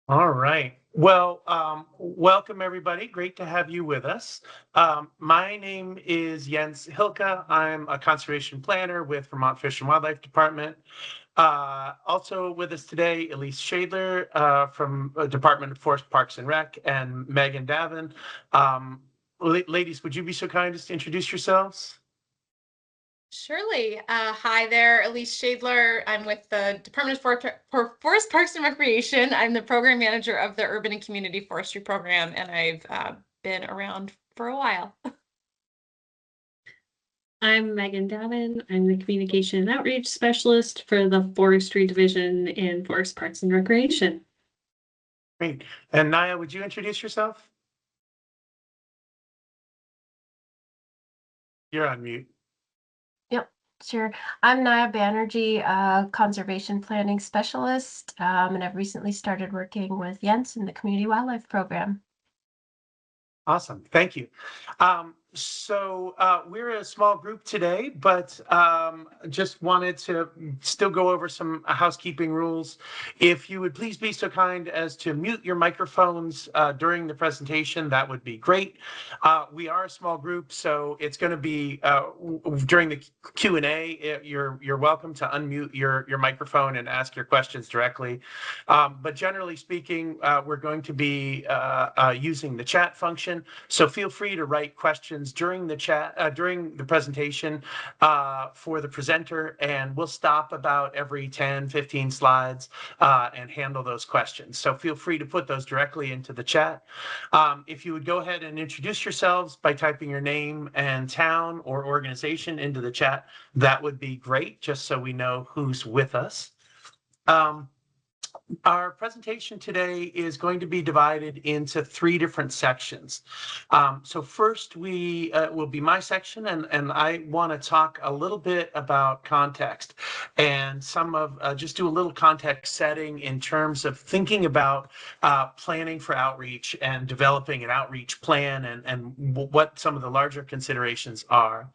All right. Well, welcome everybody. Great to have you with us. My name is Jens Hilke. I'm a conservation planner with Vermont Fish and Wildlife Department. Also with us today, Elise Schadler from Department of Forest Parks and Rec, and Megan Davin. Ladies, would you be so kind as to introduce yourselves? Surely. Hi there, Elise Schadler. I'm with the Department of Forest Parks and Recreation. I'm the program manager of the Urban and Community Forestry Program, and I've been around for a while. I'm Megan Davin. I'm the Communication and Outreach Specialist for the Forestry Division in Forest Parks and Recreation. Great. And Naya, would you introduce yourself? You're on mute. Yep, sure. I'm Naya Banerjee, conservation planning specialist, and I've recently started working with Jens in the Community Wildlife Program. Awesome. Thank you. We're a small group today, but just wanted to still go over some housekeeping rules. If you would please be so kind as to mute your microphones during the presentation, that would be great. We are a small group, so it's going to be during the Q&A, you're welcome to unmute your microphone and ask your questions directly. But generally speaking, we're going to be using the chat function. So feel free to write questions during the chat, during the presentation for the presenter, and we'll stop about every 10, 15 slides and handle those questions. So feel free to put those directly into the chat. If you would go ahead and introduce yourselves by typing your name and town or organization into the chat, that would be great, just so we know who's with us. Our presentation today is going to be divided into three different sections. So first will be my section, and I want to talk a little bit about context and just do a little context setting in terms of thinking about planning for outreach and developing an outreach plan and what some of the larger considerations are.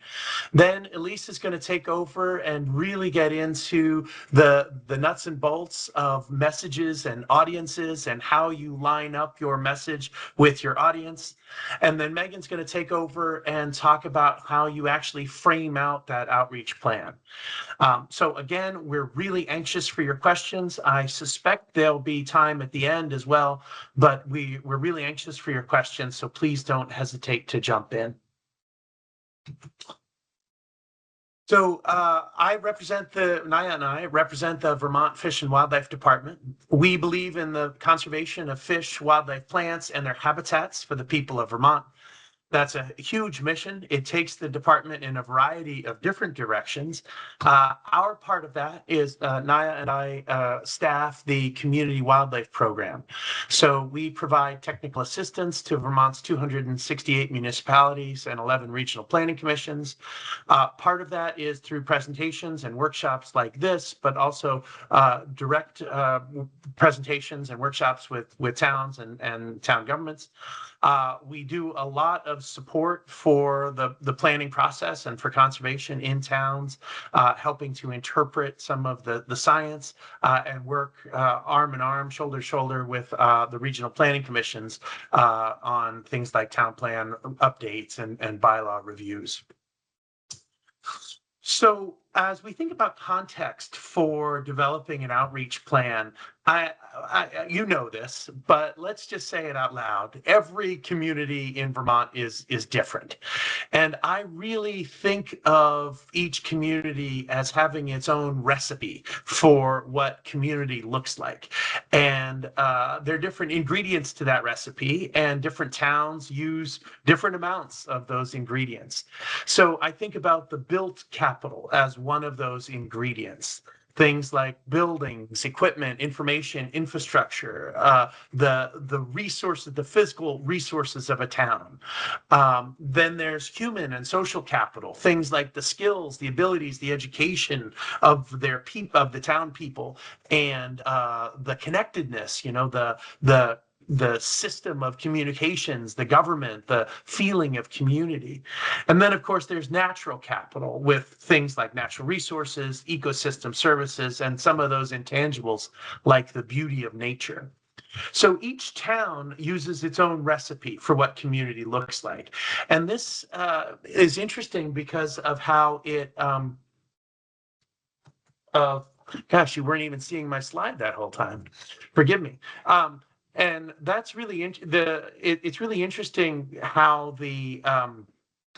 Then Elise is going to take over and really get into the nuts and bolts of messages and audiences and how you line up your message with your audience. And then Megan's going to take over and talk about how you actually frame out that outreach plan. So again, we're really anxious for your questions. I suspect there'll be time at the end as well, but we're really anxious for your questions, so please don't hesitate to jump in. So Naya and I represent the Vermont Fish and Wildlife Department. We believe in the conservation of fish, wildlife, plants, and their habitats for the people of Vermont. That's a huge mission. It takes the department in a variety of different directions. Our part of that is Naya and I staff the Community Wildlife Program. So we provide technical assistance to Vermont's 268 municipalities and 11 regional planning commissions. Part of that is through presentations and workshops like this, but also direct presentations and workshops with towns and town governments. We do a lot of support for the planning process and for conservation in towns, helping to interpret some of the science and work arm in arm, shoulder to shoulder with the regional planning commissions on things like town plan updates and bylaw reviews. So as we think about context for developing an outreach plan, you know this, but let's just say it out loud. Every community in Vermont is different. And I really think of each community as having its own recipe for what community looks like. And there are different ingredients to that recipe, and different towns use different amounts of those ingredients. So I think about the built capital as one of those ingredients. Things like buildings, equipment, information, infrastructure, the resources, the physical resources of a town. Then there's human and social capital, things like the skills, the abilities, the education of the town people, and the connectedness, the system of communications, the government, the feeling of community. And then, of course, there's natural capital with things like natural resources, ecosystem services, and some of those intangibles like the beauty of nature. So each town uses its own recipe for what community looks like. And this is interesting because of how it, gosh, you weren't even seeing my slide that whole time. Forgive me. And that's really, it's really interesting how the,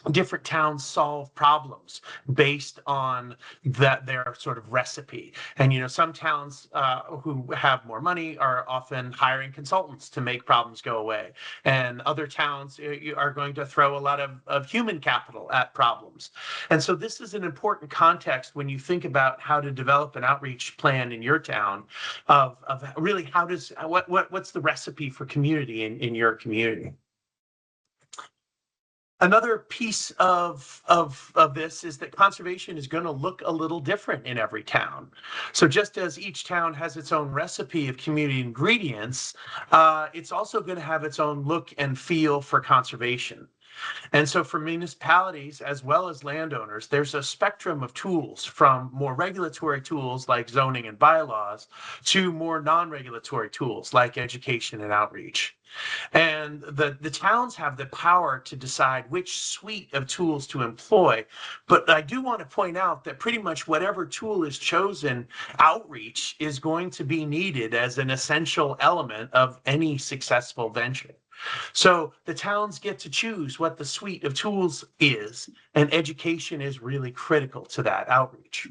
different towns solve problems based on their sort of recipe. And some towns who have more money are often hiring consultants to make problems go away, and other towns are going to throw a lot of human capital at problems. And so this is an important context when you think about how to develop an outreach plan in your town, of really what's the recipe for community in your community. Another piece of this is that conservation is going to look a little different in every town. So just as each town has its own recipe of community ingredients, it's also going to have its own look and feel for conservation. And so for municipalities as well as landowners, there's a spectrum of tools, from more regulatory tools like zoning and bylaws to more non-regulatory tools like education and outreach. And the towns have the power to decide which suite of tools to employ. But I do want to point out that pretty much whatever tool is chosen, outreach is going to be needed as an essential element of any successful venture. So the towns get to choose what the suite of tools is, and education is really critical to that outreach.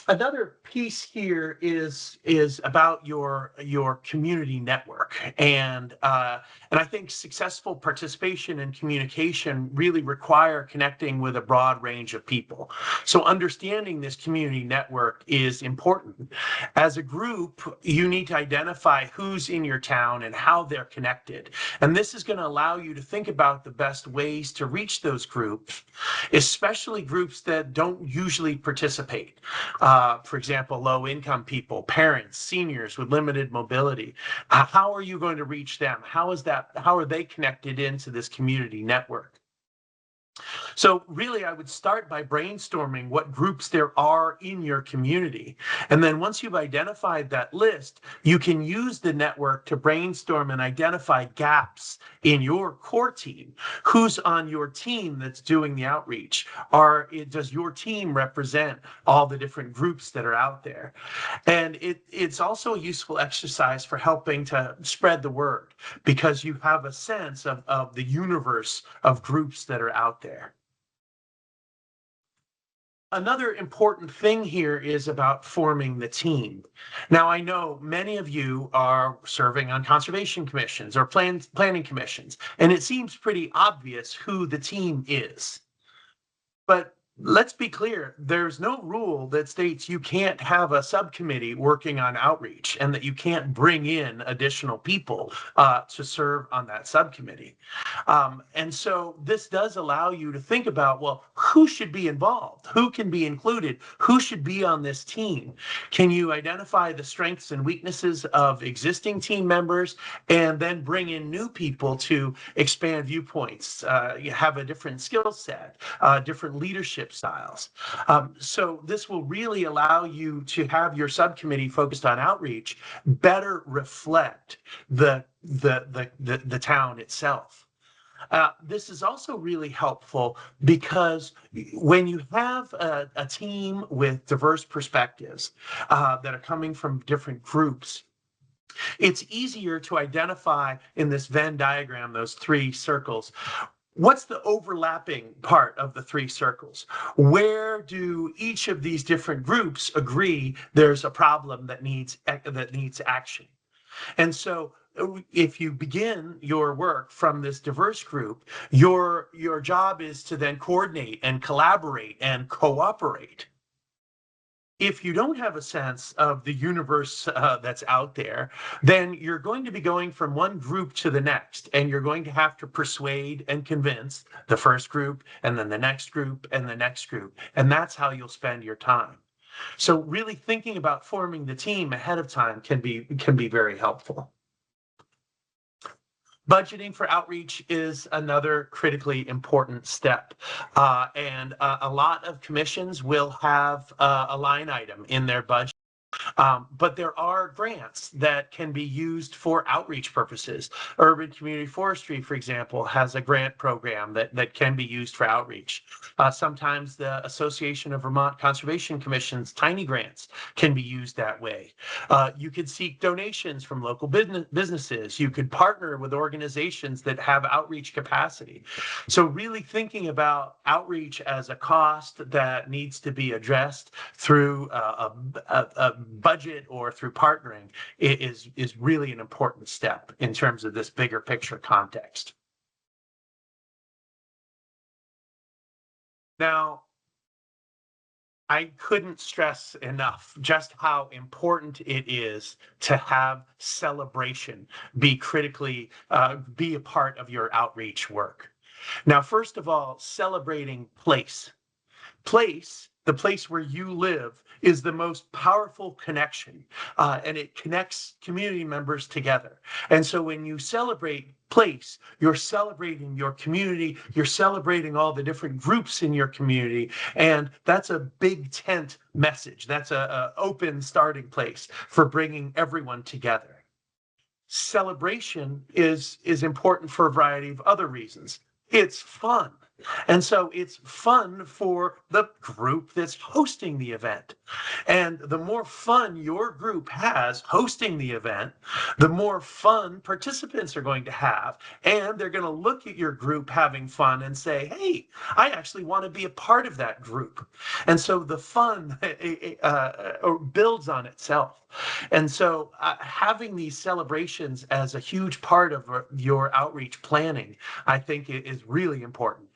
Another piece here is about your community network, and I think successful participation and communication really require connecting with a broad range of people. So understanding this community network is important. As a group, you need to identify who's in your town and how they're connected, and this is going to allow you to think about the best ways to reach those groups, especially groups that don't usually participate. For example, low-income people, parents, seniors with limited mobility. How are you going to reach them? How are they connected into this community network? So really, I would start by brainstorming what groups there are in your community. And then once you've identified that list, you can use the network to brainstorm and identify gaps in your core team. Who's on your team that's doing the outreach? Does your team represent all the different groups that are out there? And it's also a useful exercise for helping to spread the word, because you have a sense of the universe of groups that are out there. Another important thing here is about forming the team. Now, I know many of you are serving on conservation commissions or planning commissions, and it seems pretty obvious who the team is. But let's be clear, there's no rule that states you can't have a subcommittee working on outreach and that you can't bring in additional people to serve on that subcommittee. And so this does allow you to think about, well, who should be involved? Who can be included? Who should be on this team? Can you identify the strengths and weaknesses of existing team members and then bring in new people to expand viewpoints, have a different skill set, different leadership styles. So this will really allow you to have your subcommittee focused on outreach better reflect the town itself. This is also really helpful because when you have a team with diverse perspectives that are coming from different groups, it's easier to identify in this Venn diagram, those three circles, what's the overlapping part of the three circles? Where do each of these different groups agree there's a problem that needs action? And so if you begin your work from this diverse group, your job is to then coordinate and collaborate and cooperate. If you don't have a sense of the universe that's out there, then you're going to be going from one group to the next, and you're going to have to persuade and convince the first group, and then the next group, and the next group. And that's how you'll spend your time. So really thinking about forming the team ahead of time can be very helpful. Budgeting for outreach is another critically important step. And a lot of commissions will have a line item in their budget But there are grants that can be used for outreach purposes. Urban Community Forestry, for example, has a grant program that can be used for outreach. Sometimes the Association of Vermont Conservation Commission's tiny grants can be used that way. You could seek donations from local businesses. You could partner with organizations that have outreach capacity. So really thinking about outreach as a cost that needs to be addressed through a budget or through partnering is really an important step in terms of this bigger picture context. Now, I couldn't stress enough just how important it is to have celebration be be a part of your outreach work. Now, first of all, celebrating place. The place where you live, is the most powerful connection, and it connects community members together. And so when you celebrate place, you're celebrating your community, you're celebrating all the different groups in your community, and that's a big tent message. That's a open starting place for bringing everyone together. Celebration is important for a variety of other reasons. It's fun. And so it's fun for the group that's hosting the event. And the more fun your group has hosting the event, the more fun participants are going to have. And they're going to look at your group having fun and say, hey, I actually want to be a part of that group. And so the fun builds on itself. And so having these celebrations as a huge part of your outreach planning, I think is really important.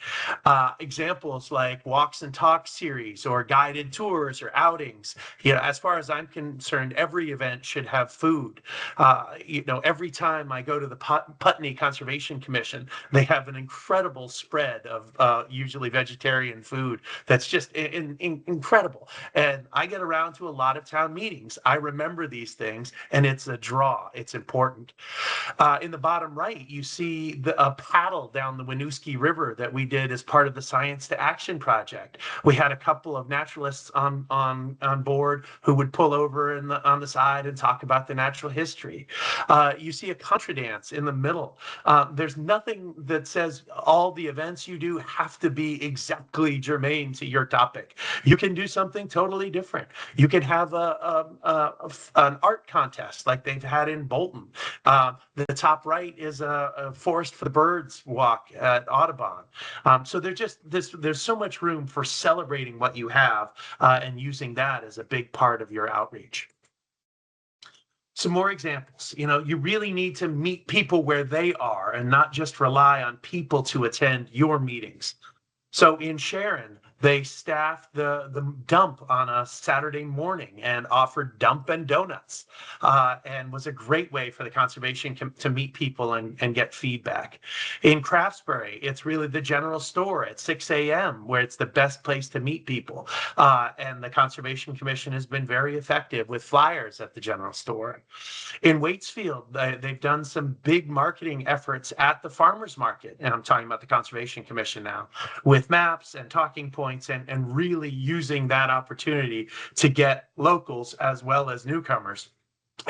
Examples like walks and talks series or guided tours or outings. As far as I'm concerned, every event should have food. Every time I go to the Putney Conservation Commission, they have an incredible spread of usually vegetarian food that's just incredible. And I get around to a lot of town meetings. I remember these things, and it's a draw. It's important. In the bottom right, you see a paddle down the Winooski River that we did as part of the Science to Action project. We had a couple of naturalists on board who would pull over on the side and talk about the natural history. You see a contra dance in the middle. There's nothing that says all the events you do have to be exactly germane to your topic. You can do something totally different. You can have an art contest like they've had in Bolton. The top right is a Forest for the Birds walk at Audubon. So there's so much room for celebrating what you have and using that as a big part of your outreach. Some more examples. You really need to meet people where they are and not just rely on people to attend your meetings. So in Sharon, they staffed the dump on a Saturday morning and offered dump and donuts, and was a great way for the conservation to meet people and get feedback. In Craftsbury, it's really the general store at 6 a.m. where it's the best place to meet people. And the Conservation Commission has been very effective with flyers at the general store. In Waitsfield, they've done some big marketing efforts at the farmers market, and I'm talking about the Conservation Commission now, with maps and talking points and really using that opportunity to get locals as well as newcomers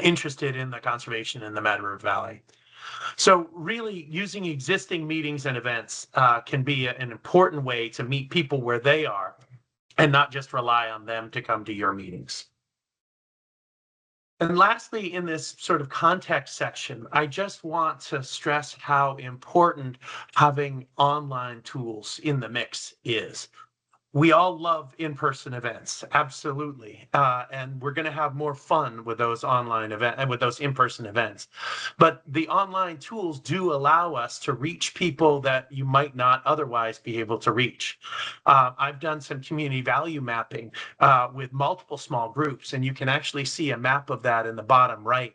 interested in the conservation in the Mad River Valley. So really using existing meetings and events can be an important way to meet people where they are and not just rely on them to come to your meetings. And lastly, in this sort of context section, I just want to stress how important having online tools in the mix is. We all love in-person events, absolutely, and we're going to have more fun with those online events and with those in-person events. But the online tools do allow us to reach people that you might not otherwise be able to reach. I've done some community value mapping with multiple small groups, and you can actually see a map of that in the bottom right.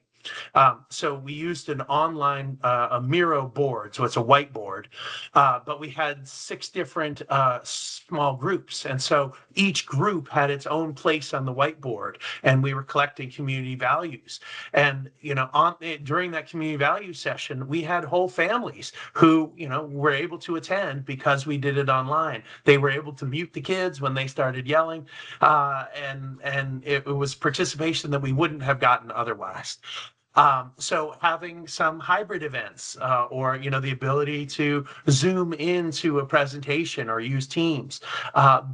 So we used an online a Miro board, so it's a whiteboard, but we had 6 different small groups, and so each group had its own place on the whiteboard, and we were collecting community values. And during that community value session, we had whole families who were able to attend because we did it online. They were able to mute the kids when they started yelling, and it was participation that we wouldn't have gotten otherwise. So having some hybrid events, or the ability to zoom into a presentation or use Teams,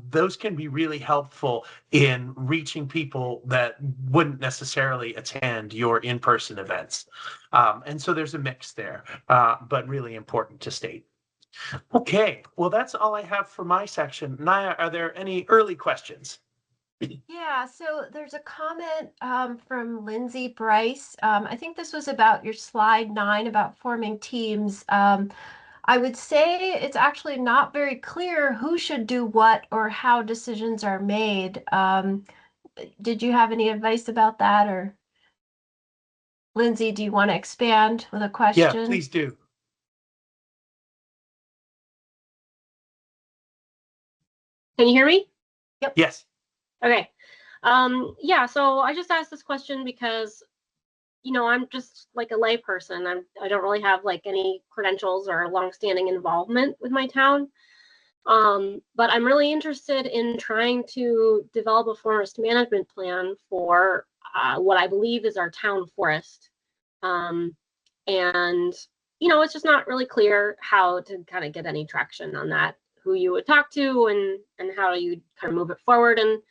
those can be really helpful in reaching people that wouldn't necessarily attend your in-person events. And so there's a mix there, but really important to state. Okay, well, that's all I have for my section. Naya, are there any early questions? Yeah, so there's a comment from Lindsay Bryce. I think this was about your slide 9 about forming teams. I would say it's actually not very clear who should do what or how decisions are made. Did you have any advice about that? Or Lindsay, do you want to expand with a question? Yeah, please do. Can you hear me? Yep. Yes. Okay. Yeah, so I just asked this question because, I'm just like a lay person. I don't really have like any credentials or longstanding involvement with my town. But I'm really interested in trying to develop a forest management plan for what I believe is our town forest. And, it's just not really clear how to kind of get any traction on that, who you would talk to and how you kind of move it forward. And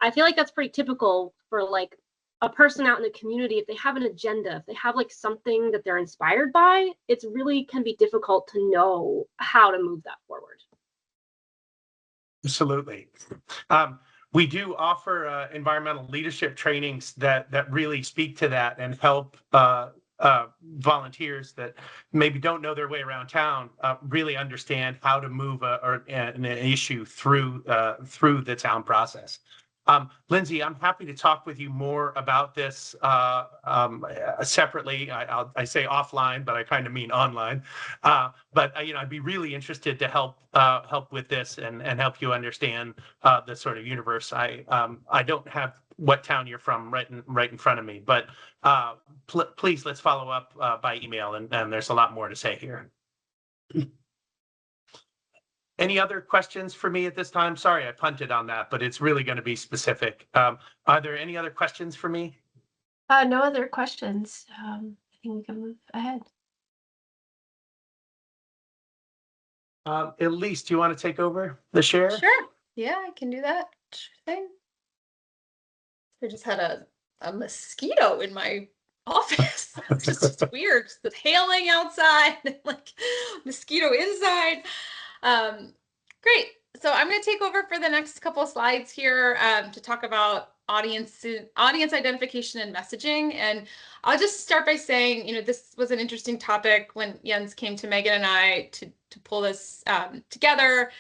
I feel like that's pretty typical for like a person out in the community. If they have an agenda, if they have like something that they're inspired by, it's really can be difficult to know how to move that forward. Absolutely. We do offer environmental leadership trainings that really speak to that and help volunteers that maybe don't know their way around town really understand how to move an issue through the town process. Lindsay, I'm happy to talk with you more about this separately. I say offline, but I kind of mean online. But I'd be really interested to help with this and help you understand the sort of universe. I don't have what town you're from right in front of me, but please let's follow up by email, and there's a lot more to say here. Any other questions for me at this time? Sorry, I punted on that, but it's really going to be specific. Are there any other questions for me? No other questions. I think we can move ahead. Elise, do you want to take over the share? Sure. Yeah, I can do that. Sure thing. I just had a mosquito in my office. It's just weird. Just the hailing outside and like mosquito inside. Great. So I'm going to take over for the next couple of slides here to talk about audience identification and messaging. And I'll just start by saying, this was an interesting topic when Jens came to Megan and I to pull this together.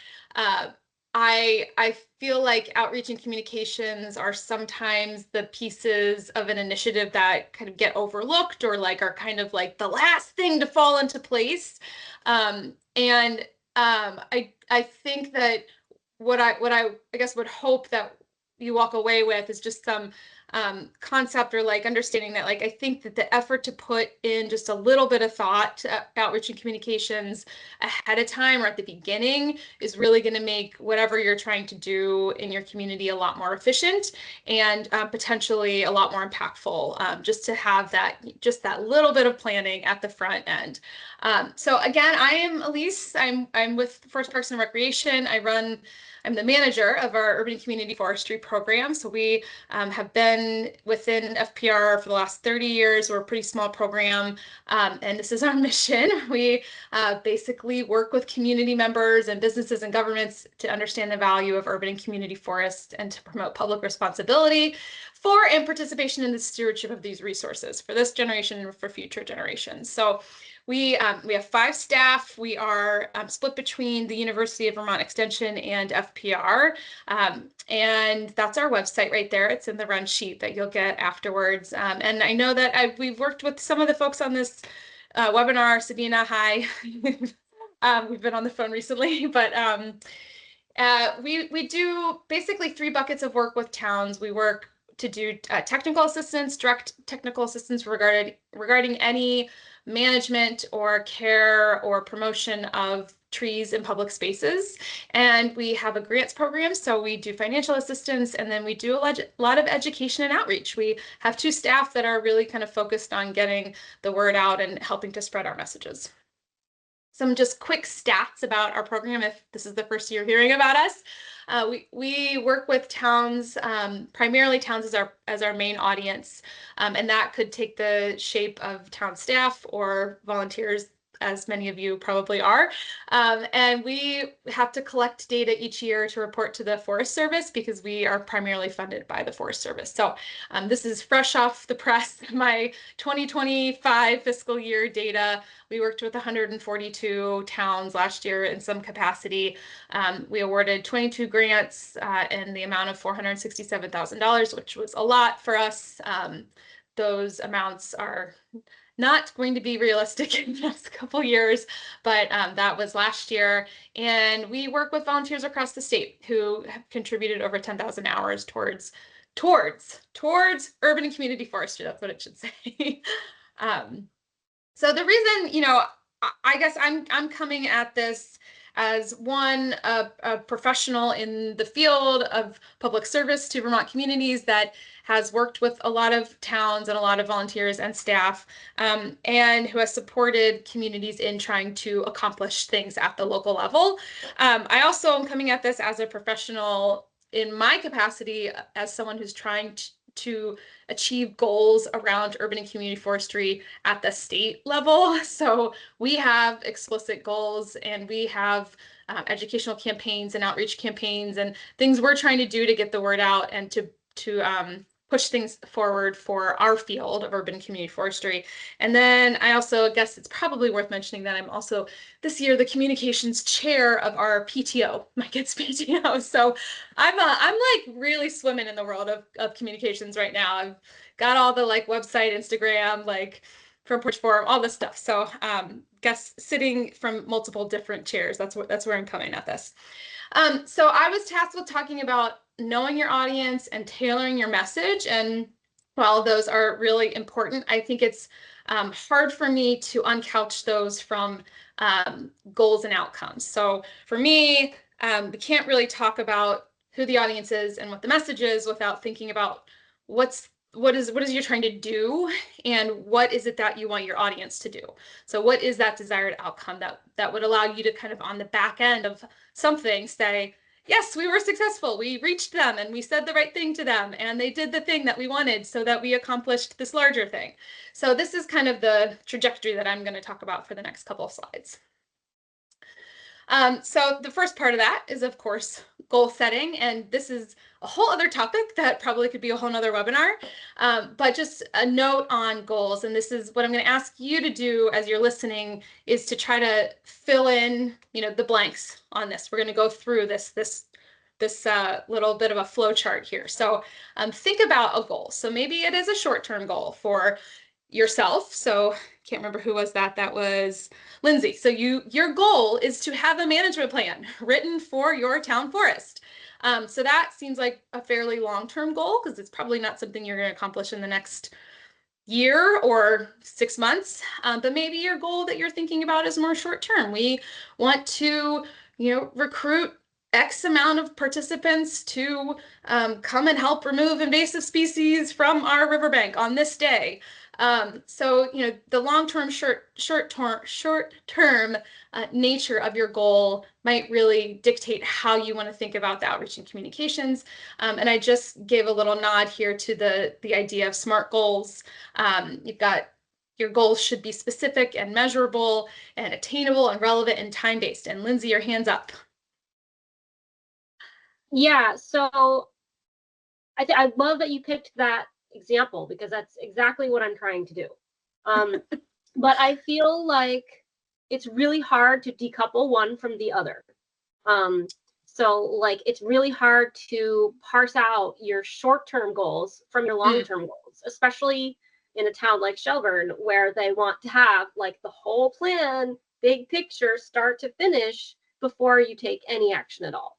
I feel like outreach and communications are sometimes the pieces of an initiative that kind of get overlooked or like are kind of like the last thing to fall into place. I think that what I guess would hope that you walk away with is just some concept or like understanding that like I think that the effort to put in just a little bit of thought to outreach and communications ahead of time or at the beginning is really going to make whatever you're trying to do in your community a lot more efficient and potentially a lot more impactful, just to have that little bit of planning at the front end. So again, I am Elise. I'm with Forest Parks and Recreation. I'm the manager of our urban and community forestry program. So we have been within FPR for the last 30 years. We're a pretty small program, and this is our mission. We basically work with community members and businesses and governments to understand the value of urban and community forests and to promote public responsibility for and participation in the stewardship of these resources for this generation and for future generations. So we have 5 staff. We are split between the University of Vermont Extension and FPR. And that's our website right there. It's in the run sheet that you'll get afterwards. And I know that we've worked with some of the folks on this webinar. Sabina, hi. We've been on the phone recently, but we do basically 3 buckets of work with towns. We work to do technical assistance, direct technical assistance regarding any management or care or promotion of trees in public spaces. And we have a grants program, so we do financial assistance, and then we do a lot of education and outreach. We have 2 staff that are really kind of focused on getting the word out and helping to spread our messages. Some just quick stats about our program if this is the first you're hearing about us. We work with towns, primarily towns as our main audience, and that could take the shape of town staff or volunteers, as many of you probably are. And we have to collect data each year to report to the Forest Service because we are primarily funded by the Forest Service. So this is fresh off the press, my 2025 fiscal year data. We worked with 142 towns last year in some capacity. We awarded 22 grants in the amount of $467,000, which was a lot for us. Those amounts are not going to be realistic in the next couple years, but that was last year. And we work with volunteers across the state who have contributed over 10,000 hours towards urban and community forestry. That's what it should say. So the reason, I guess I'm coming at this as a professional in the field of public service to Vermont communities that has worked with a lot of towns and a lot of volunteers and staff, and who has supported communities in trying to accomplish things at the local level. I also am coming at this as a professional in my capacity as someone who's trying to achieve goals around urban and community forestry at the state level. So we have explicit goals, and we have educational campaigns and outreach campaigns and things we're trying to do to get the word out and to push things forward for our field of urban and community forestry. And then I also guess it's probably worth mentioning that I'm also this year the communications chair of our PTO, my kids' PTO. So I'm like really swimming in the world of communications right now. I've got all the website, Instagram, Front Porch Forum, all this stuff. So guess sitting from multiple different chairs. That's where I'm coming at this. So I was tasked with talking about knowing your audience and tailoring your message. And while those are really important, I think it's hard for me to uncouch those from goals and outcomes. So for me, we can't really talk about who the audience is and what the message is without thinking about what is you're trying to do and what is it that you want your audience to do. So what is that desired outcome that would allow you to kind of on the back end of something say, yes, we were successful. We reached them and we said the right thing to them and they did the thing that we wanted so that we accomplished this larger thing. So this is kind of the trajectory that I'm going to talk about for the next couple of slides. So the first part of that is, of course, goal setting. And this is a whole other topic that probably could be a whole nother webinar, but just a note on goals. And this is what I'm going to ask you to do as you're listening is to try to fill in, the blanks on this. We're going to go through this little bit of a flow chart here. So think about a goal. So maybe it is a short-term goal for yourself. So can't remember who was that. That was Lindsay. So your goal is to have a management plan written for your town forest. So that seems like a fairly long-term goal because it's probably not something you're going to accomplish in the next year or 6 months. But maybe your goal that you're thinking about is more short-term. We want to, recruit X amount of participants to come and help remove invasive species from our riverbank on this day. So, the long-term, short-term nature of your goal might really dictate how you want to think about the outreach and communications. And I just gave a little nod here to the idea of SMART goals. You've got your goals should be specific and measurable and attainable and relevant and time-based. And Lindsay, your hand's up. Yeah, so I love that you picked that example because that's exactly what I'm trying to do. But I feel like it's really hard to decouple one from the other. So like it's really hard to parse out your short-term goals from your long-term goals, especially in a town like Shelburne, where they want to have like the whole plan, big picture, start to finish before you take any action at all.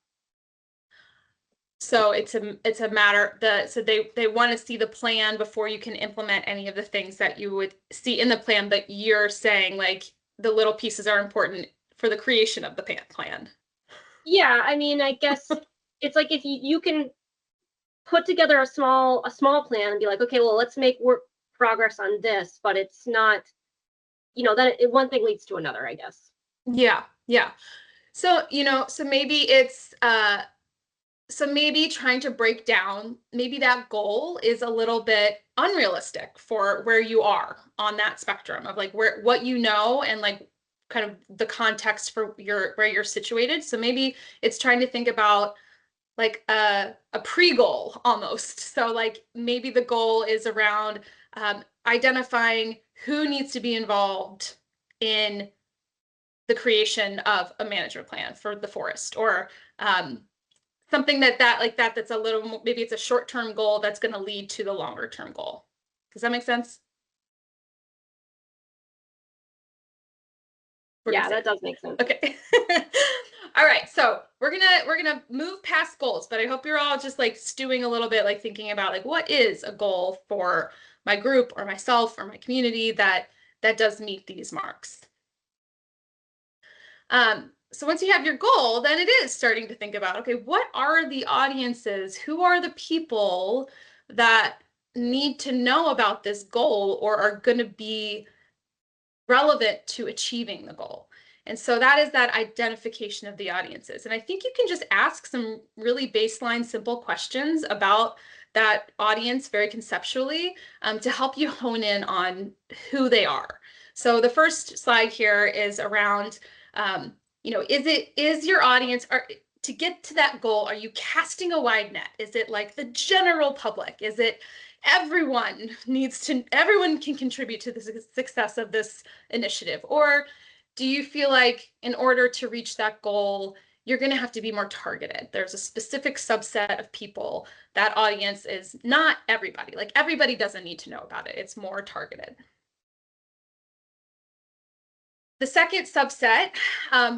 So it's a matter so they want to see the plan before you can implement any of the things that you would see in the plan, but you're saying like the little pieces are important for the creation of the plan. Yeah, I mean, I guess it's like if you can put together a small plan and be like, okay, well, let's make progress on this, but it's not, you know, that one thing leads to another, I guess. Yeah. So, so maybe it's so maybe trying to break down, maybe that goal is a little bit unrealistic for where you are on that spectrum of like what you know and like kind of the context for where you're situated. So maybe it's trying to think about like a pre-goal almost. So like maybe the goal is around identifying who needs to be involved in the creation of a management plan for the forest, or something that's a little, maybe it's a short-term goal that's going to lead to the longer-term goal. Does that make sense? Yeah, that does make sense. Okay. All right, so we're gonna move past goals, but I hope you're all just like stewing a little bit, like thinking about like what is a goal for my group or myself or my community that does meet these marks. So once you have your goal, then it is starting to think about, okay, what are the audiences? Who are the people that need to know about this goal or are going to be relevant to achieving the goal? And so that is that identification of the audiences. And I think you can just ask some really baseline, simple questions about that audience very conceptually to help you hone in on who they are. So the first slide here is around, is your audience, to get to that goal, are you casting a wide net? Is it like the general public? Is it everyone can contribute to the success of this initiative? Or do you feel like in order to reach that goal, you're going to have to be more targeted? There's a specific subset of people. That audience is not everybody. Like everybody doesn't need to know about it. It's more targeted. The second subset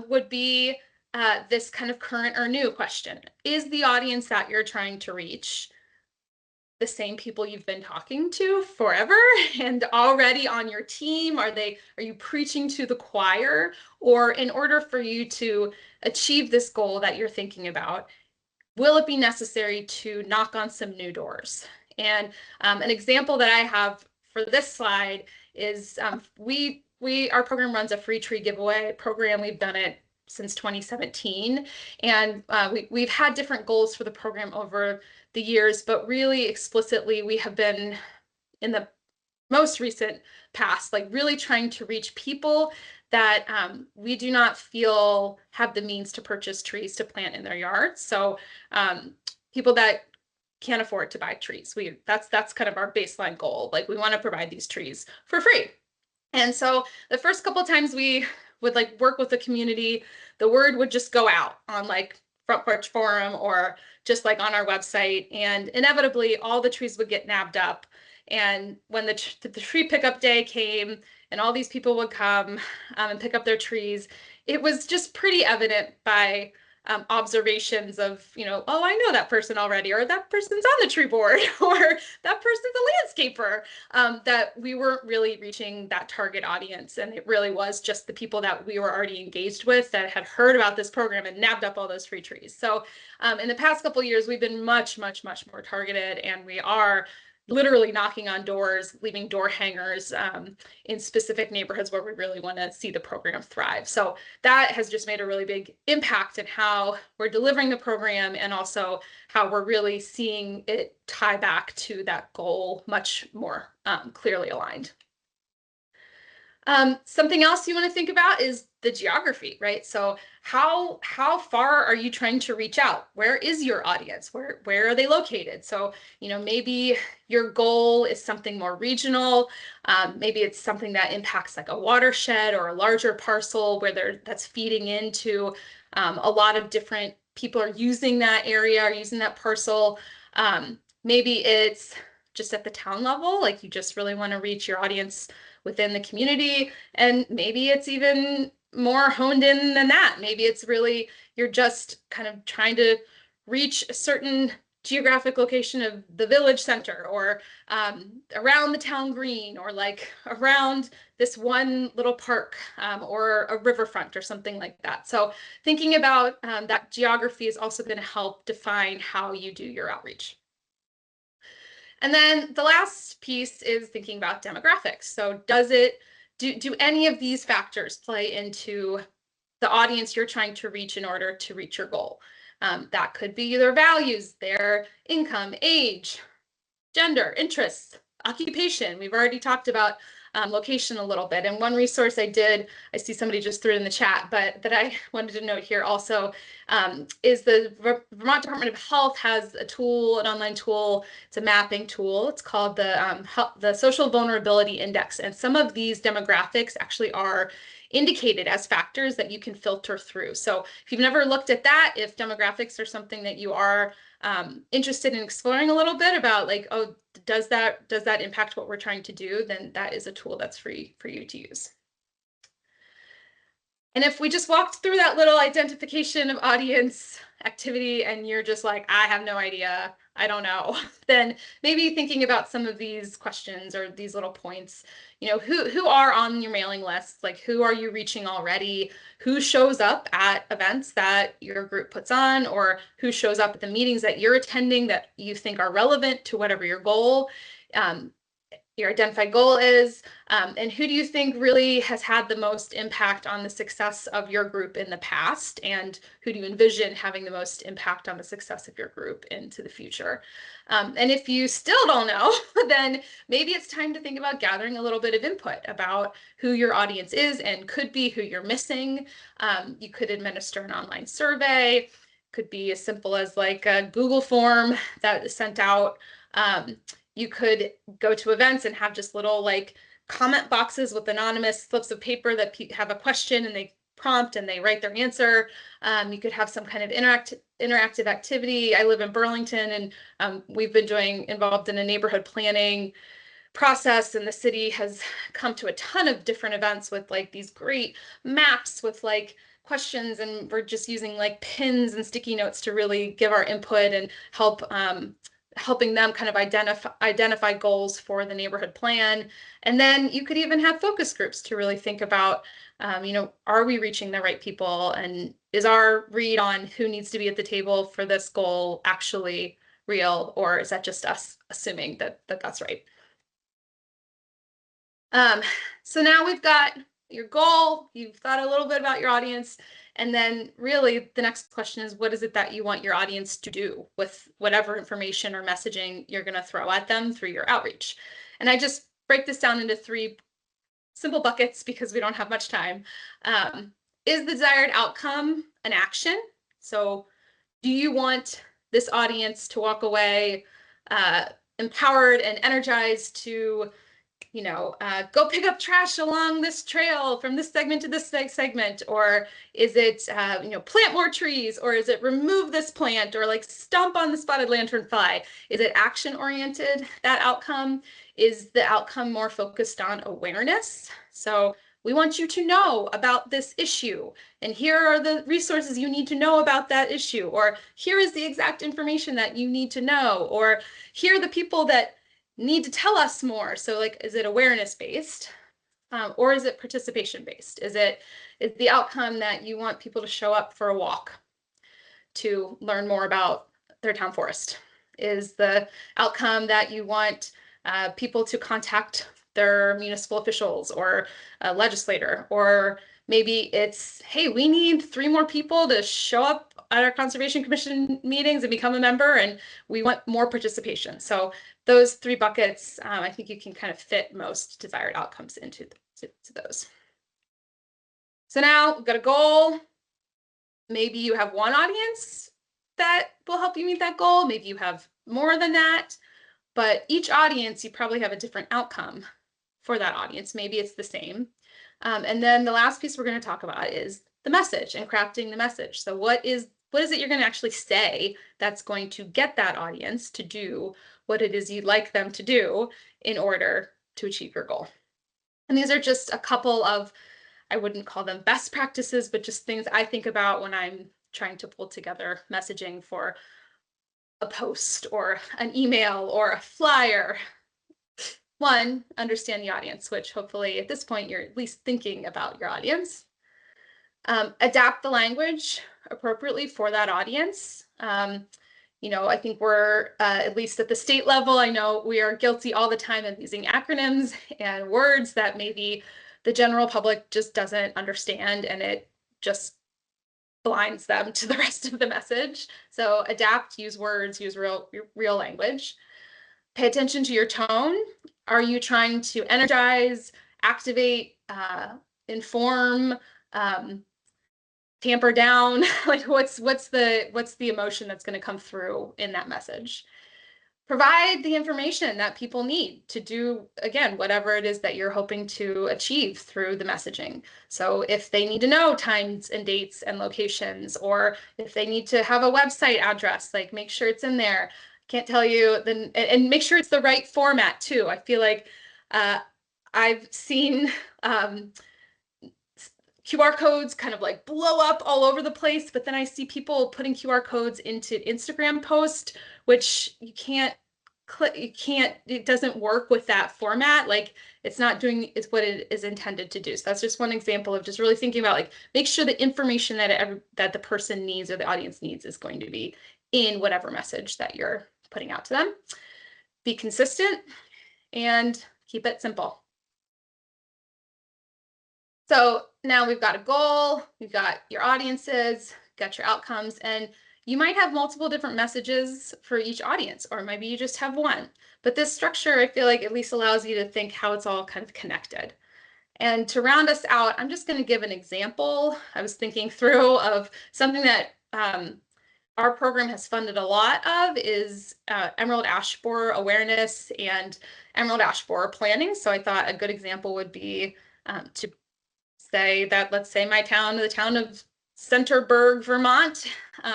would be this kind of current or new question. Is the audience that you're trying to reach the same people you've been talking to forever and already on your team? Are you preaching to the choir? Or in order for you to achieve this goal that you're thinking about, will it be necessary to knock on some new doors? And an example that I have for this slide is our program runs a free tree giveaway program. We've done it since 2017, and we've had different goals for the program over the years, but really explicitly we have been in the most recent past like really trying to reach people that we do not feel have the means to purchase trees to plant in their yards. So people that can't afford to buy trees, that's kind of our baseline goal. Like we want to provide these trees for free. And so the first couple of times we would like work with the community, the word would just go out on like Front Porch Forum or just like on our website, and inevitably all the trees would get nabbed up. And when the tree pickup day came and all these people would come and pick up their trees, it was just pretty evident by observations of, oh, I know that person already, or that person's on the tree board, or that person's a landscaper, that we weren't really reaching that target audience. And it really was just the people that we were already engaged with that had heard about this program and nabbed up all those free trees. So in the past couple of years, we've been much, much, much more targeted, and we are literally knocking on doors, leaving door hangers in specific neighborhoods where we really want to see the program thrive. So that has just made a really big impact in how we're delivering the program and also how we're really seeing it tie back to that goal much more clearly aligned. Something else you want to think about is the geography, right? So how far are you trying to reach out? Where is your audience? Where are they located? So, you know, maybe your goal is something more regional. Maybe it's something that impacts like a watershed or a larger parcel where that's feeding into a lot of different people are using that area or using that parcel. Maybe it's just at the town level, like you just really want to reach your audience within the community. And maybe it's even more honed in than that. Maybe it's really, you're just kind of trying to reach a certain geographic location of the village center or around the town green or like around this one little park or a riverfront or something like that. So thinking about that geography is also going to help define how you do your outreach. And then the last piece is thinking about demographics. So do any of these factors play into the audience you're trying to reach in order to reach your goal? That could be their values, their income, age, gender, interests, occupation. We've already talked about location a little bit. And one resource I see somebody just threw it in the chat, but that I wanted to note here also is the Vermont Department of Health has a tool, an online tool. It's a mapping tool. It's called the Social Vulnerability Index. And some of these demographics actually are indicated as factors that you can filter through. So if you've never looked at that, if demographics are something that you are interested in exploring a little bit about, like, oh, does that impact what we're trying to do, then that is a tool that's free for you to use. And if we just walked through that little identification of audience activity and you're just like, I have no idea, I don't know, then maybe thinking about some of these questions or these little points, you know, who are on your mailing list? Like, who are you reaching already? Who shows up at events that your group puts on, or who shows up at the meetings that you're attending that you think are relevant to whatever your goal your identified goal is, and who do you think really has had the most impact on the success of your group in the past, and who do you envision having the most impact on the success of your group into the future? And if you still don't know, then maybe it's time to think about gathering a little bit of input about who your audience is and could be who you're missing. You could administer an online survey. Could be as simple as like a Google form that is sent out. You could go to events and have just little like comment boxes with anonymous slips of paper that have a question and they prompt and they write their answer. You could have some kind of interactive activity. I live in Burlington, and we've been involved in a neighborhood planning process, and the city has come to a ton of different events with like these great maps with like questions, and we're just using like pins and sticky notes to really give our input and helping them kind of identify goals for the neighborhood plan. And then you could even have focus groups to really think about, you know, are we reaching the right people, and is our read on who needs to be at the table for this goal actually real, or is that just us assuming that that's right? So now we've got your goal, you've thought a little bit about your audience, and then really the next question is, what is it that you want your audience to do with whatever information or messaging you're going to throw at them through your outreach? And I just break this down into 3 simple buckets because we don't have much time. Is the desired outcome an action? So do you want this audience to walk away empowered and energized to, you know, go pick up trash along this trail from this segment to this segment? Or is it, you know, plant more trees? Or is it remove this plant, or like stomp on the spotted lanternfly? Is it action oriented, that outcome? Is the outcome more focused on awareness? So we want you to know about this issue, and here are the resources you need to know about that issue, or here is the exact information that you need to know, or here are the people that need to tell us more. So like, is it awareness based, or is it participation based? Is the outcome that you want people to show up for a walk to learn more about their town forest? Is the outcome that you want people to contact their municipal officials or a legislator? Or maybe it's, hey, we need 3 more people to show up at our Conservation Commission meetings and become a member, and we want more participation. So those 3 buckets, I think you can kind of fit most desired outcomes into to those. So now we've got a goal. Maybe you have one audience that will help you meet that goal. Maybe you have more than that, but each audience, you probably have a different outcome for that audience. Maybe it's the same. And then the last piece we're going to talk about is the message and crafting the message. So what is it you're going to actually say that's going to get that audience to do what it is you'd like them to do in order to achieve your goal? And these are just a couple of, I wouldn't call them best practices, but just things I think about when I'm trying to pull together messaging for a post or an email or a flyer. One, understand the audience, which hopefully at this point you're at least thinking about your audience. Adapt the language appropriately for that audience. You know, I think we're, at least at the state level, I know we are guilty all the time of using acronyms and words that maybe the general public just doesn't understand, and it just blinds them to the rest of the message. So adapt, use words, use real language. Pay attention to your tone. Are you trying to energize, activate, inform, tamper down? Like what's the emotion that's going to come through in that message? Provide the information that people need to do, again, whatever it is that you're hoping to achieve through the messaging. So if they need to know times and dates and locations, or if they need to have a website address, like make sure it's in there. Can't tell you, then, and make sure it's the right format too. I feel like I've seen QR codes kind of like blow up all over the place, but then I see people putting QR codes into Instagram posts, which you can't click, it doesn't work with that format. Like it's not doing what it is intended to do. So that's just one example of just really thinking about, like, make sure the information that the person needs or the audience needs is going to be in whatever message that you're putting out to them. Be consistent and keep it simple. So now we've got a goal, we've got your audiences, got your outcomes, and you might have multiple different messages for each audience, or maybe you just have one. But this structure, I feel like, at least allows you to think how it's all kind of connected. And to round us out, I'm just going to give an example. I was thinking through of something that our program has funded a lot of is emerald ash borer awareness and emerald ash borer planning. So I thought a good example would be to say that, let's say my town, the town of Centerburg, Vermont,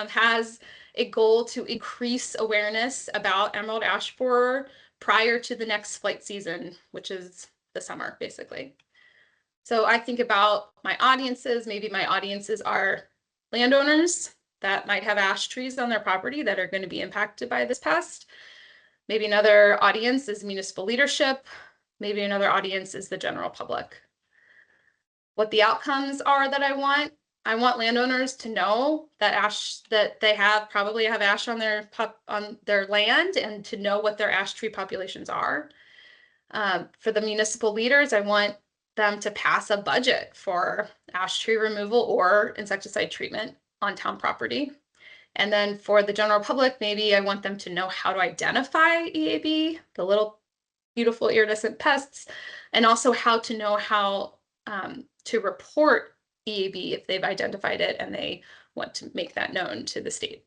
has a goal to increase awareness about emerald ash borer prior to the next flight season, which is the summer, basically. So I think about my audiences. Maybe my audiences are landowners that might have ash trees on their property that are going to be impacted by this pest. Maybe another audience is municipal leadership. Maybe another audience is the general public. What the outcomes are that I want landowners to know that they probably have ash on their land, and to know what their ash tree populations are. For the municipal leaders, I want them to pass a budget for ash tree removal or insecticide treatment on town property. And then for the general public, maybe I want them to know how to identify EAB, the little beautiful iridescent pests, and also how to know how to report EAB if they've identified it and they want to make that known to the state.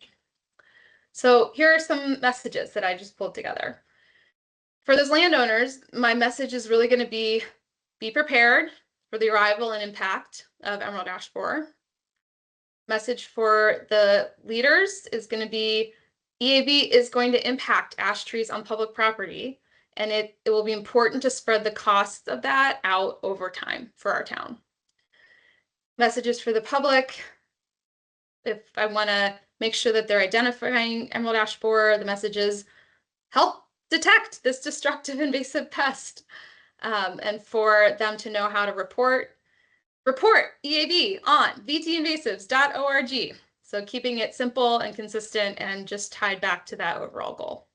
So here are some messages that I just pulled together. For those landowners, my message is really going to be prepared for the arrival and impact of emerald ash borer. Message for the leaders is going to be EAB is going to impact ash trees on public property, and it will be important to spread the costs of that out over time for our town. Messages for the public, if I want to make sure that they're identifying emerald ash borer, the messages help detect this destructive invasive pest, and for them to know how to report EAB on vtinvasives.org. So keeping it simple and consistent and just tied back to that overall goal.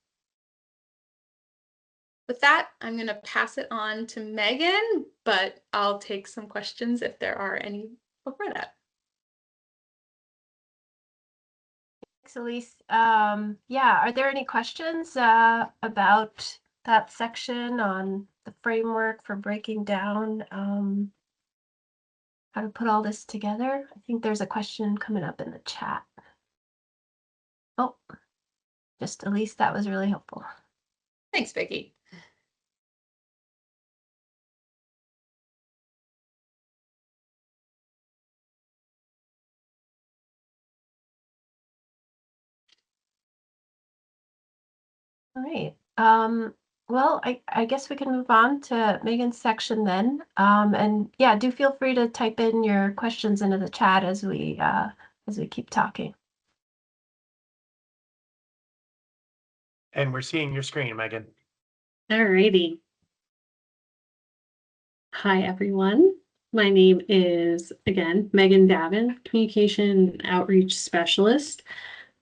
With that, I'm going to pass it on to Megan, but I'll take some questions if there are any before that. Thanks, Elise. Yeah, are there any questions about that section on the framework for breaking down how to put all this together. I think there's a question coming up in the chat. Oh, just Elise, that was really helpful. Thanks, Vicki. All right. Well, I guess we can move on to Megan's section then. And yeah, do feel free to type in your questions into the chat as we keep talking. And we're seeing your screen, Megan. Alrighty. Hi, everyone. My name is, again, Megan Davin, Communication Outreach Specialist.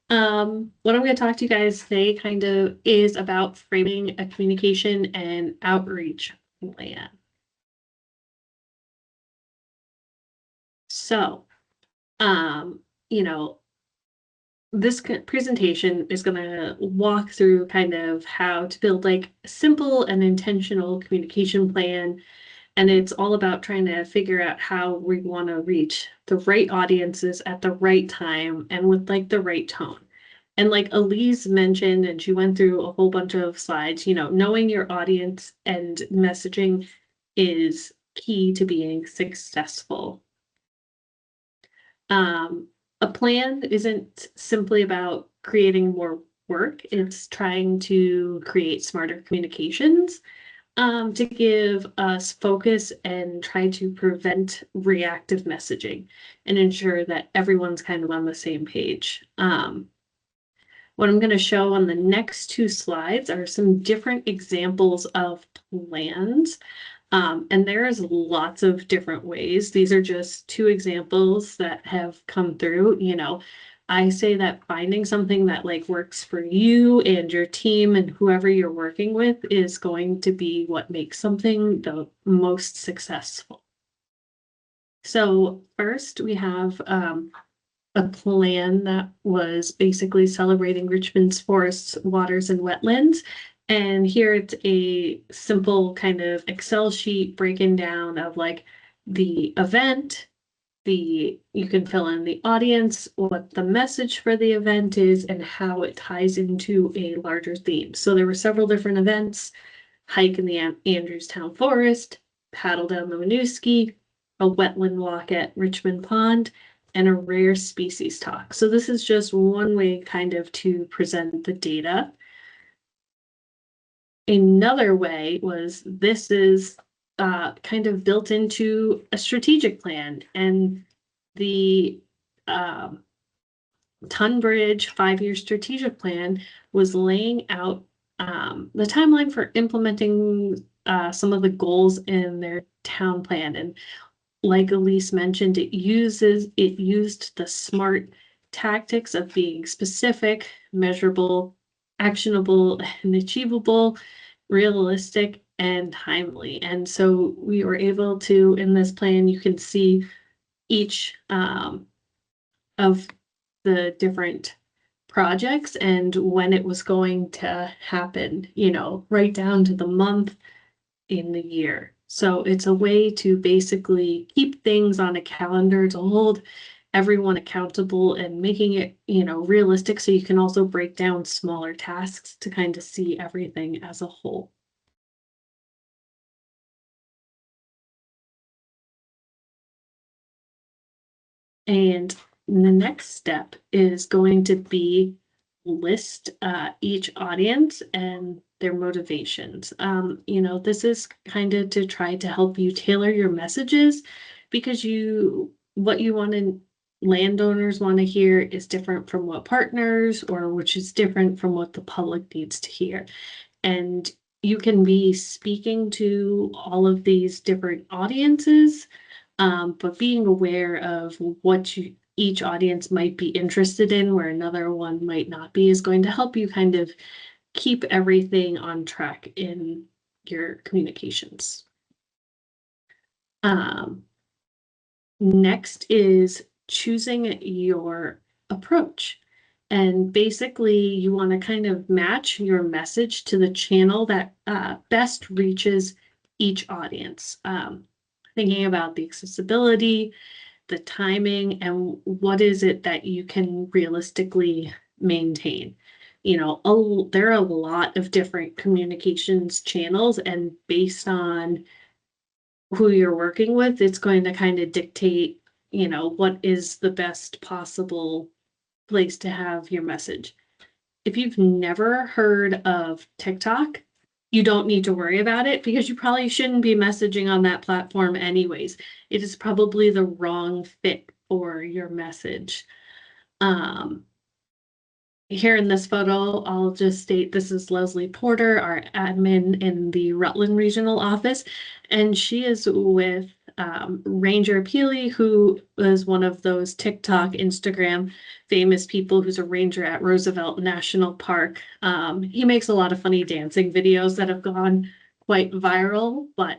What I'm going to talk to you guys today kind of is about framing a communication and outreach plan. So, you know, this presentation is going to walk through kind of how to build like a simple and intentional communication plan. And it's all about trying to figure out how we want to reach the right audiences at the right time and with like the right tone. And like Elise mentioned, and she went through a whole bunch of slides, you know, knowing your audience and messaging is key to being successful. A plan isn't simply about creating more work. It's trying to create smarter communications to give us focus and try to prevent reactive messaging and ensure that everyone's kind of on the same page. What I'm going to show on the next two slides are some different examples of plans. And there's lots of different ways. These are just two examples that have come through. You know, I say that finding something that like works for you and your team and whoever you're working with is going to be what makes something the most successful. So first we have a plan that was basically celebrating Richmond's forests, waters, and wetlands. And here it's a simple kind of Excel sheet breaking down of like the event, you can fill in the audience, what the message for the event is, and how it ties into a larger theme. So there were several different events: hike in the Andrewstown Forest, paddle down the Winooski, a wetland walk at Richmond Pond, and a rare species talk. So this is just one way kind of to present the data. Another way was this is kind of built into a strategic plan, and the Tunbridge 5-year strategic plan was laying out the timeline for implementing some of the goals in their town plan. And like Elise mentioned, it used the SMART tactics of being specific, measurable, actionable, and achievable, realistic, and timely. And so we were able to, in this plan, you can see each of the different projects and when it was going to happen, you know, right down to the month in the year. So it's a way to basically keep things on a calendar to hold everyone accountable and making it, you know, realistic, so you can also break down smaller tasks to kind of see everything as a whole. And the next step is going to be list each audience and their motivations. You know, this is kind of to try to help you tailor your messages, because what you want to landowners want to hear is different from what partners, or which is different from what the public needs to hear. And you can be speaking to all of these different audiences, but being aware of what each audience might be interested in, where another one might not be, is going to help you kind of keep everything on track in your communications. Next is choosing your approach. And basically, you want to kind of match your message to the channel that best reaches each audience. Thinking about the accessibility, the timing, and what is it that you can realistically maintain. You know, there are a lot of different communications channels, and based on who you're working with, it's going to kind of dictate, you know, what is the best possible place to have your message. If you've never heard of TikTok, you don't need to worry about it because you probably shouldn't be messaging on that platform anyways. It is probably the wrong fit for your message. Here in this photo, I'll just state this is Leslie Porter, our admin in the Rutland Regional Office, and she is with Ranger Peely, who was one of those TikTok, Instagram famous people who's a ranger at Roosevelt National Park. He makes a lot of funny dancing videos that have gone quite viral, but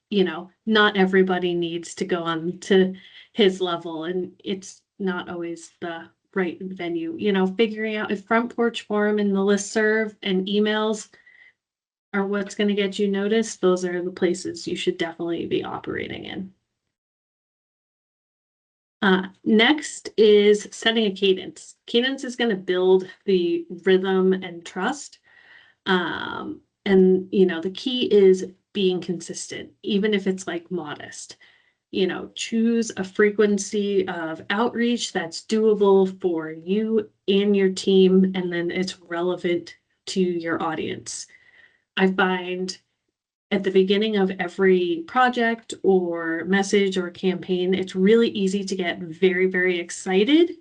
you know, not everybody needs to go on to his level, and it's not always the right venue. You know, figuring out if Front Porch Forum and the listserv and emails are what's going to get you noticed, those are the places you should definitely be operating in. Next is setting a cadence. Cadence is going to build the rhythm and trust. And, you know, the key is being consistent, even if it's like modest. You know, choose a frequency of outreach that's doable for you and your team, and then it's relevant to your audience. I find at the beginning of every project or message or campaign, it's really easy to get very, very excited,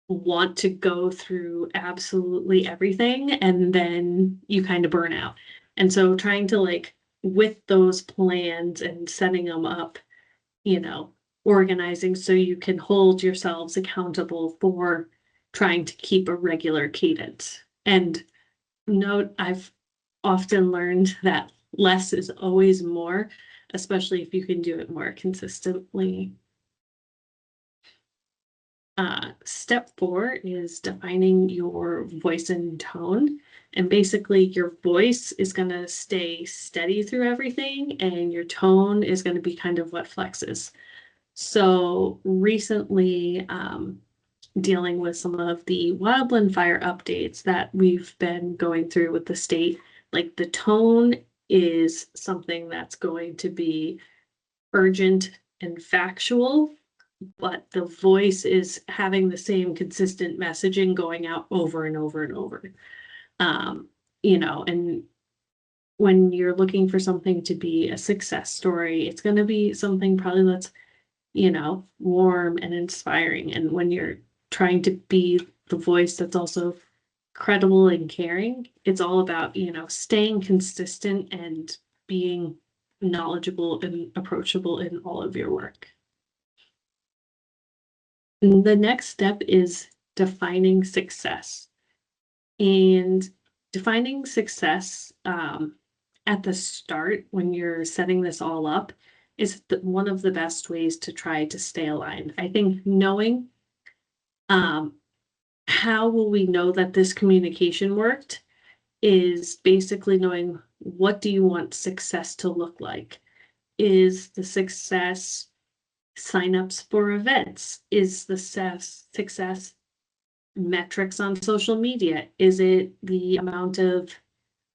want to go through absolutely everything, and then you kind of burn out. And so trying to, like, with those plans and setting them up, you know, organizing so you can hold yourselves accountable for trying to keep a regular cadence. And note, I've often learned that less is always more, especially if you can do it more consistently. Step 4 is defining your voice and tone. And basically your voice is going to stay steady through everything, and your tone is going to be kind of what flexes. So recently, dealing with some of the wildland fire updates that we've been going through with the state, like the tone is something that's going to be urgent and factual, but the voice is having the same consistent messaging going out over and over and over. You know, and when you're looking for something to be a success story, it's going to be something probably that's, you know, warm and inspiring. And when you're trying to be the voice that's also credible and caring, it's all about, you know, staying consistent and being knowledgeable and approachable in all of your work. And the next step is defining success. And defining success at the start, when you're setting this all up, is one of the best ways to try to stay aligned. I think knowing how will we know that this communication worked is basically knowing, what do you want success to look like? Is the success signups for events? Is the success metrics on social media? Is it the amount of,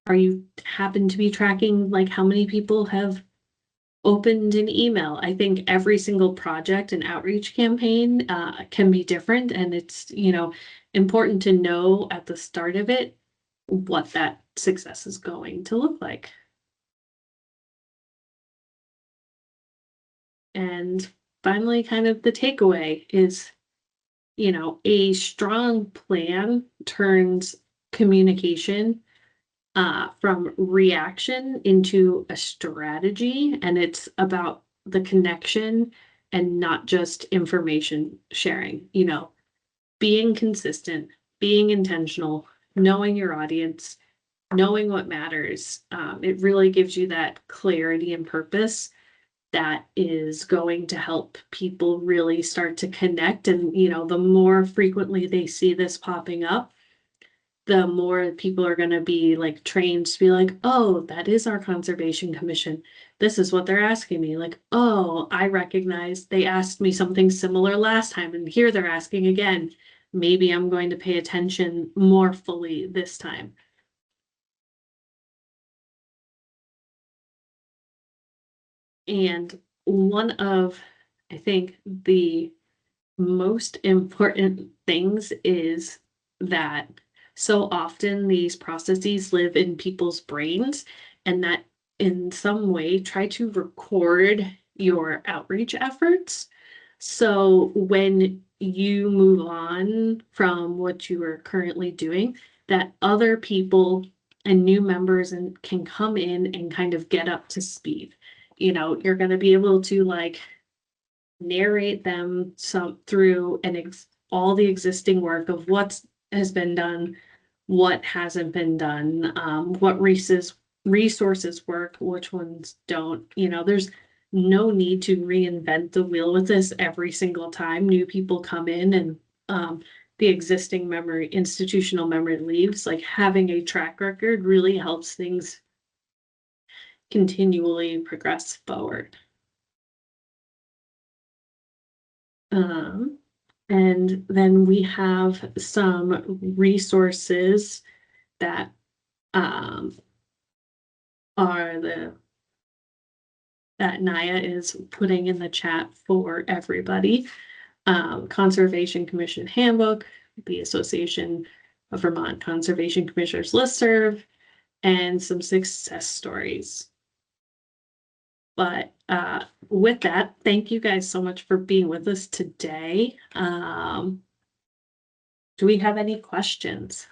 are you happen to be tracking like how many people have opened an email? I think every single project and outreach campaign can be different, and it's, you know, important to know at the start of it what that success is going to look like. And finally, kind of the takeaway is, you know, a strong plan turns communication from reaction into a strategy, and it's about the connection and not just information sharing. You know, being consistent, being intentional, knowing your audience, knowing what matters. It really gives you that clarity and purpose that is going to help people really start to connect. And, you know, the more frequently they see this popping up, the more people are going to be like trained to be like, oh, that is our conservation commission. This is what they're asking me. Like, oh, I recognize they asked me something similar last time, and here they're asking again. Maybe I'm going to pay attention more fully this time. And one of, I think, the most important things is that so often these processes live in people's brains, and that in some way try to record your outreach efforts. So when you move on from what you are currently doing, that other people and new members and can come in and kind of get up to speed. You know, you're going to be able to like narrate them some through all the existing work of what has been done, what hasn't been done, what resources work, which ones don't. You know, there's no need to reinvent the wheel with this every single time new people come in and the existing institutional memory leaves. Like having a track record really helps things continually progress forward. And then we have some resources that are that Naya is putting in the chat for everybody. Conservation Commission Handbook, the Association of Vermont Conservation Commissioners listserv, and some success stories. But with that, thank you guys so much for being with us today. Do we have any questions?